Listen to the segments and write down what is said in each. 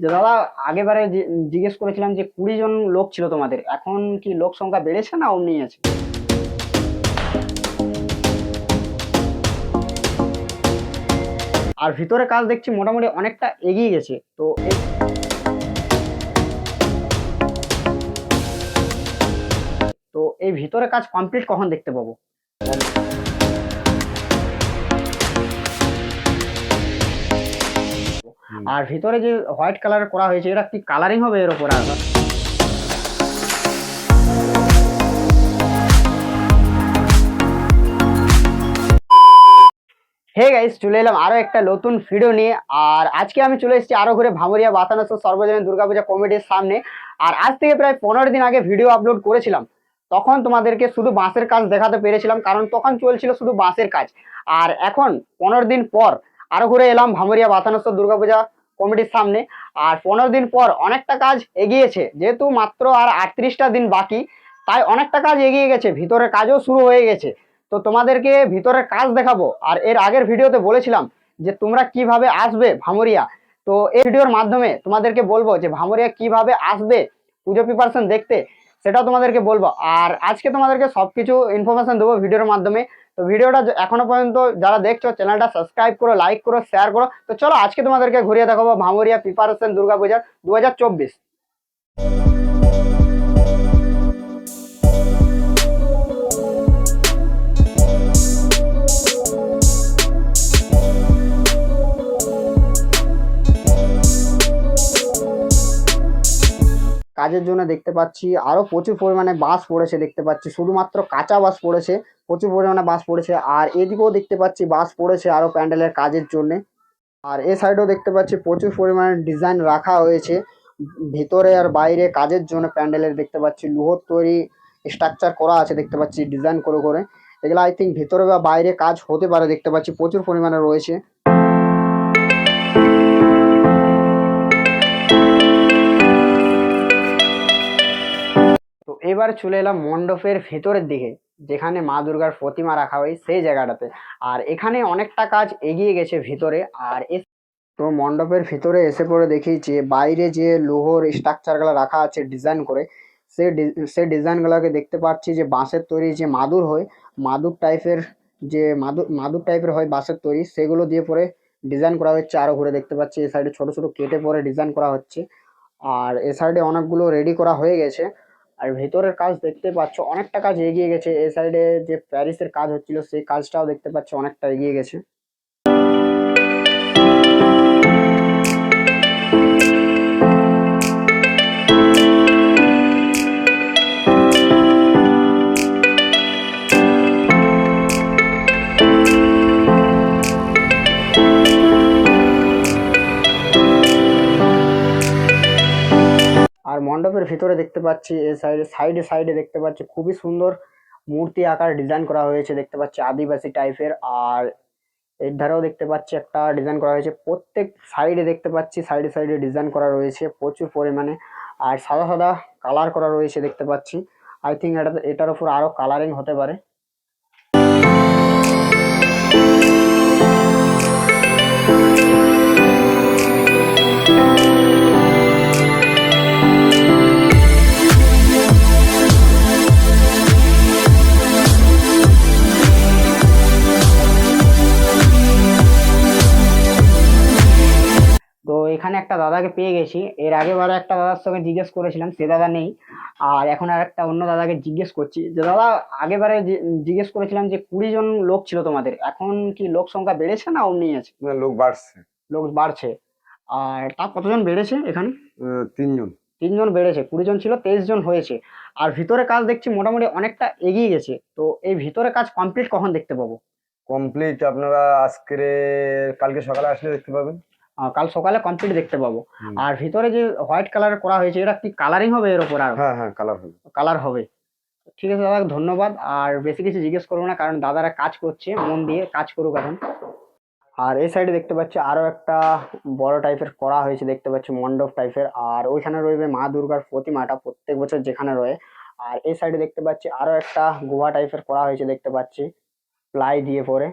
যে দাদা আগেবারে জিজ্ঞেস করেছিলাম যে 20 জন লোক ছিল তোমাদের, এখন কি লোক সংখ্যা বেড়েছে না অমনি আছে? আর ভিতরে কাজ দেখছি মোটামুটি অনেকটা এগিয়ে গেছে। তো এই ভিতরে কাজ কমপ্লিট কখন দেখতে পাবো? আর ভিতরে যে হোয়াইট কালার করা হয়েছে এটা কি কালারিং হবে এর উপর? আর হে গাইস, চলে এলাম আরো একটা নতুন ভিডিও নিয়ে। আর আজকে আমি চলে এসেছি আরো ঘুরে ভামরিয়া বাতানসর সর্বজনীন দুর্গাপূজা কমিটির সামনে। আর আজ থেকে প্রায় 15 দিন আগে ভিডিও আপলোড করেছিলাম, তখন তোমাদেরকে শুধু বাঁশের কাজ দেখাতে পেরেছিলাম, কারণ তখন চলছিল শুধু বাঁশের কাজ। আর এখন 15 দিন পর আরো ঘুরে এলাম ভামরিয়া বাতানসর দুর্গাপূজা কমিটির সামনে। আর 15 দিন পর অনেকটা কাজ এগিয়েছে, যেহেতু মাত্র আর 38টা দিন বাকি, তাই অনেকটা কাজ এগিয়ে গেছে, ভিতরের কাজও শুরু হয়ে গেছে। তো তোমাদেরকে ভিতরের কাজ দেখাবো। আর এর আগের ভিডিওতে বলেছিলাম যে তোমরা কিভাবে আসবে ভামরিয়া, তো এই ভিডিওর মাধ্যমে তোমাদেরকে বলবো যে ভামরিয়া কিভাবে আসবে পুজো প্রিপারেশন দেখতে, সেটাও তোমাদেরকে বলবো। আর আজকে তোমাদেরকে সবকিছু ইনফরমেশন দেবো ভিডিওর মাধ্যমে। তো ভিডিওটা এখনো পর্যন্ত যারা দেখছো চ্যানেলটা সাবস্ক্রাইব করো, লাইক করো, শেয়ার করো। তো চলো আজকে তোমাদেরকে ঘুরিয়ে দেখাবো ভামরিয়া প্রিপারেশন দুর্গাপূজার 2024। কাজের জন্য দেখতে পাচ্ছি আরো প্রচুর পরিমাণে বাঁশ পড়েছে, দেখতে পাচ্ছি শুধুমাত্র কাঁচা বাঁশ পড়েছে, প্রচুর পরিমাণে বাঁশ পড়েছে। আর এদিকেও দেখতে পাচ্ছি বাঁশ পড়েছে আরো প্যান্ডেলের কাজের জন্য। আর এ সাইডেও দেখতে পাচ্ছি প্রচুর পরিমাণে ডিজাইন রাখা হয়েছে ভিতরে আর বাইরে কাজের জন্য। প্যান্ডেলের দেখতে পাচ্ছি লোহার তৈরি স্ট্রাকচার করা আছে, দেখতে পাচ্ছি ডিজাইন করে করে। এগুলো আই থিঙ্ক ভিতরে বা বাইরে কাজ হতে পারে, দেখতে পাচ্ছি প্রচুর পরিমাণে রয়েছে। তো এবার চলে এলাম মণ্ডপের ভেতরের দিকে, যেখানে মা দুর্গার প্রতিমা রাখা হয় সেই জায়গাটাতে। আর এখানে অনেকটা কাজ এগিয়ে গেছে ভিতরে। আর তো মণ্ডপের ভিতরে এসে পরে দেখি যে বাইরে যে লোহার স্ট্রাকচারগুলো রাখা আছে ডিজাইন করে, সেই ডিজাইনগুলোকে দেখতে পাচ্ছি যে বাঁশের তৈরি যে মাদুর হয়, মাদুর টাইপের, যে মাদুর টাইপের হয় বাঁশের তৈরি, সেগুলো দিয়ে পরে ডিজাইন করা হচ্ছে। আরো ঘুরে দেখতে পাচ্ছি এই সাইডে ছোট ছোট কেটে পরে ডিজাইন করা হচ্ছে। আর এ সাইডে অনেকগুলো রেডি করা হয়ে গেছে। আর ভেতরের কাজ দেখতে পাচ্ছ অনেকটা কাজ এগিয়ে গেছে। এই সাইডে যে প্যারিসের কাজ হচ্ছিল সেই কাজটাও দেখতে পাচ্ছ অনেকটা এগিয়ে গেছে। আর মণ্ডপের ভিতরে দেখতে পাচ্ছি এই সাইডে সাইডে দেখতে পাচ্ছি খুবই সুন্দর মূর্তি আকার ডিজাইন করা হয়েছে, দেখতে পাচ্ছি আদিবাসী টাইপের। আর এর ধারেও দেখতে পাচ্ছি একটা ডিজাইন করা হয়েছে, প্রত্যেক সাইডে দেখতে পাচ্ছি সাইডে সাইডে ডিজাইন করা রয়েছে প্রচুর পরিমাণে। আর সাদা সাদা কালার করা রয়েছে দেখতে পাচ্ছি। আই থিঙ্ক এটার উপর আরো কালারিং হতে পারে। তো এখানে একটা দাদাকে পেয়ে গেছি, এর আগেবারে একটা দাদার সঙ্গে জিজ্ঞেস করেছিলাম, সে দাদা নেই। আর এখন আর একটা অন্য দাদাকে জিজ্ঞেস করছি যে দাদা আগেবারে জিজ্ঞেস করেছিলাম যে 20 জন লোক ছিল তোমাদের, এখন কি লোক সংখ্যা বেড়েছে না অমনি আছে? না, লোক বাড়ছে। লোক বাড়ছে। আর তা কতজন বেড়েছে এখানে? 3 জন। 3 জন বেড়েছে, 20 জন ছিল 23 জন হয়েছে। আর ভিতরে কাজ দেখছি মোটামুটি অনেকটা এগিয়ে গেছে। তো এই ভিতরে কাজ কমপ্লিট কখন দেখতে পাবো? কমপ্লিট আপনারা কালকে সকালে আসলে দেখতে পাবেন। কাল সকালে কমপ্লিট দেখতে পাবো। আর ভিতরে যে হোয়াইট কালার করা হয়েছে এটা কি কালারিং হবে এর উপর? আর হ্যাঁ হ্যাঁ, কালার হবে। কালার হবে। ঠিক আছে দাদা, ধন্যবাদ। আর বেশি কিছু জিজ্ঞেস করবো না, কারণ দাদারা কাজ করছে, মন দিয়ে কাজ করুক এখন। আর এই সাইডে দেখতে পাচ্ছি আরো একটা বড় টাইপের করা হয়েছে, দেখতে পাচ্ছি মণ্ডপ টাইপের। আর ওইখানে রয়েছে মা দুর্গার প্রতিমাটা প্রত্যেক বছর যেখানে রয়ে। আর এই সাইডে দেখতে পাচ্ছি আরো একটা গুহা টাইপের করা হয়েছে, দেখতে পাচ্ছি প্লাই দিয়ে পরে।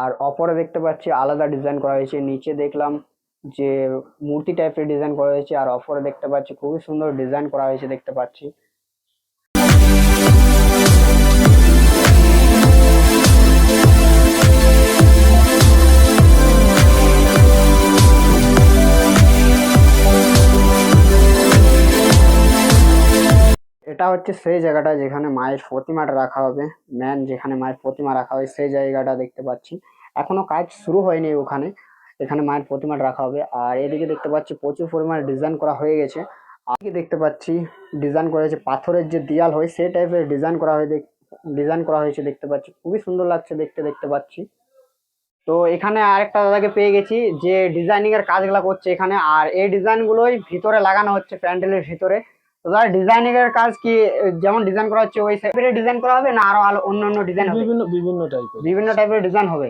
আর অপরে দেখতে পাচ্ছি আলাদা ডিজাইন করা হয়েছে, নিচে দেখলাম যে মূর্তি টাইপের ডিজাইন করা হয়েছে, আর অপরে দেখতে পাচ্ছি খুবই সুন্দর ডিজাইন করা হয়েছে দেখতে পাচ্ছি। এটা হচ্ছে সেই জায়গাটা যেখানে মায়ের প্রতিমাটা রাখা হবে, যেখানে মায়ের প্রতিমা রাখা হয় সেই জায়গাটা দেখতে পাচ্ছি। এখনো কাজ শুরু হয়নি ওখানে, এখানে মায়ের প্রতিমাটা রাখা হবে। আর এদিকে দেখতে পাচ্ছি প্রচুর পরিমাণে ডিজাইন করা হয়ে গেছে। আগে দেখতে পাচ্ছি ডিজাইন করা হয়েছে, পাথরের যে দেয়াল হয় সেই টাইপের ডিজাইন করা হয়েছে দেখতে পাচ্ছি, খুবই সুন্দর লাগছে দেখতে পাচ্ছি। তো এখানে আরেকটা দাদাকে পেয়ে গেছি যে ডিজাইনিং এর কাজগুলো করছে এখানে, আর এই ডিজাইন গুলোই ভিতরে লাগানো হচ্ছে প্যান্ডেলের ভিতরে। তো দাদা ডিজাইনিং এর কাজ কি যেমন ডিজাইন করা হচ্ছে ওই টাইপের ডিজাইন করা হবে না আরো অন্য ডিজাইন হবে? বিভিন্ন টাইপের ডিজাইন হবে।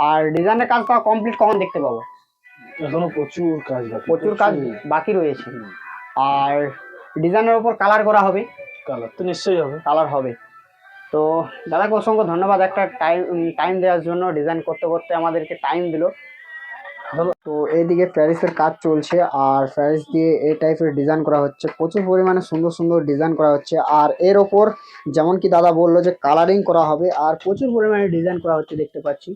আর ডিজাইনের কাজটা কমপ্লিট কখন দেখতে পাবো? এখনো প্রচুর কাজ বাকি রয়েছে। আর ডিজাইনের উপর কালার করা হবে? কালার তো নিশ্চয়ই হবে। কালার হবে। তো দাদাকে অসংখ্য ধন্যবাদ একটা টাইম দেওয়ার জন্য, ডিজাইন করতে করতে আমাদেরকে টাইম দিল। তো এইদিকে প্যারিসের কাজ চলছে, আর প্যারিস দিয়ে এই টাইপের ডিজাইন করা হচ্ছে, প্রচুর পরিমাণে সুন্দর সুন্দর ডিজাইন করা হচ্ছে। আর এর ওপর যেমন কি দাদা বললো যে কালারিং করা হবে, আর প্রচুর পরিমাণে ডিজাইন করা হচ্ছে দেখতে পাচ্ছি।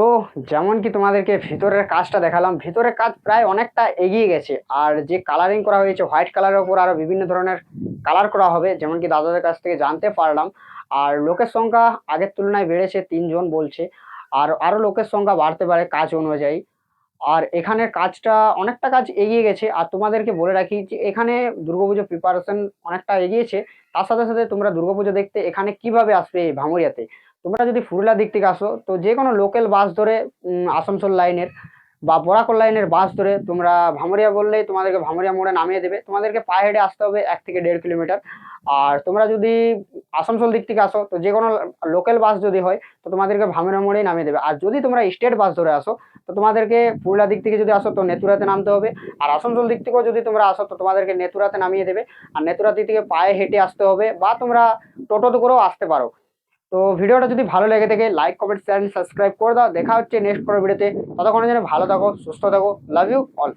তো যেমন কি তোমাদেরকে ভিতরের কাজটা দেখালাম, ভিতরের কাজ প্রায় অনেকটা এগিয়ে গেছে। আর যে কালারিং করা হয়েছে হোয়াইট কালারের উপর আরো বিভিন্ন ধরনের কালার করা হবে যেমন কি দাদাদের কাছ থেকে জানতে পারলাম। আর লোকের সংখ্যা আগের তুলনায় বেড়েছে, 3 জন বলছে, আর আরো লোকের সংখ্যা বাড়তে পারে কাজ অনুযায়ী। আর এখানের কাজটা অনেকটা কাজ এগিয়ে গেছে। আর তোমাদেরকে বলে রাখি যে এখানে দুর্গাপুজো প্রিপারেশন অনেকটা এগিয়েছে। তার সাথে সাথে তোমরা দুর্গাপুজো দেখতে এখানে কিভাবে আসবে এই ভামুরিয়াতে? তোমরা যদি পুরুলিয়া দিক থেকে আসো তো যে কোনো লোকাল বাস ধরে আসানসোল লাইনের বা বরাকর লাইনের বাস ধরে তোমরা ভামুরিয়া বললেই তোমাদেরকে ভামুরিয়া মোড়ে নামিয়ে দেবে। তোমাদেরকে পায়ে হেঁটে আসতে হবে 1 থেকে 1.5 কিলোমিটার। আর তোমরা যদি আসানসোল দিক থেকে আসো তো যে কোনো লোকাল বাস যদি হয় তো তোমাদেরকে ভামুরিয়া মোড়েই নামিয়ে দেবে। আর যদি তোমরা স্টেট বাস ধরে আসো তো তোমাদেরকে পুরুলিয়া দিক থেকে যদি আসো তো নেতুরাতে নামতে হবে। আর আসানসোল দিক থেকেও যদি তোমরা আসো তো তোমাদেরকে নেতুরাতে নামিয়ে দেবে। আর নেতুরা দিক থেকে পায়ে হেঁটে আসতে হবে, বা তোমরা টোটোতে করেও আসতে পারো। তো ভিডিওটা যদি ভালো লেগে থাকে লাইক কমেন্ট শেয়ার সাবস্ক্রাইব করে দাও। দেখা হচ্ছে নেক্সট কোনো ভিডিওতে। ততক্ষণের জন্য ভালো থাকো, সুস্থ থাকো, লাভ ইউ অল।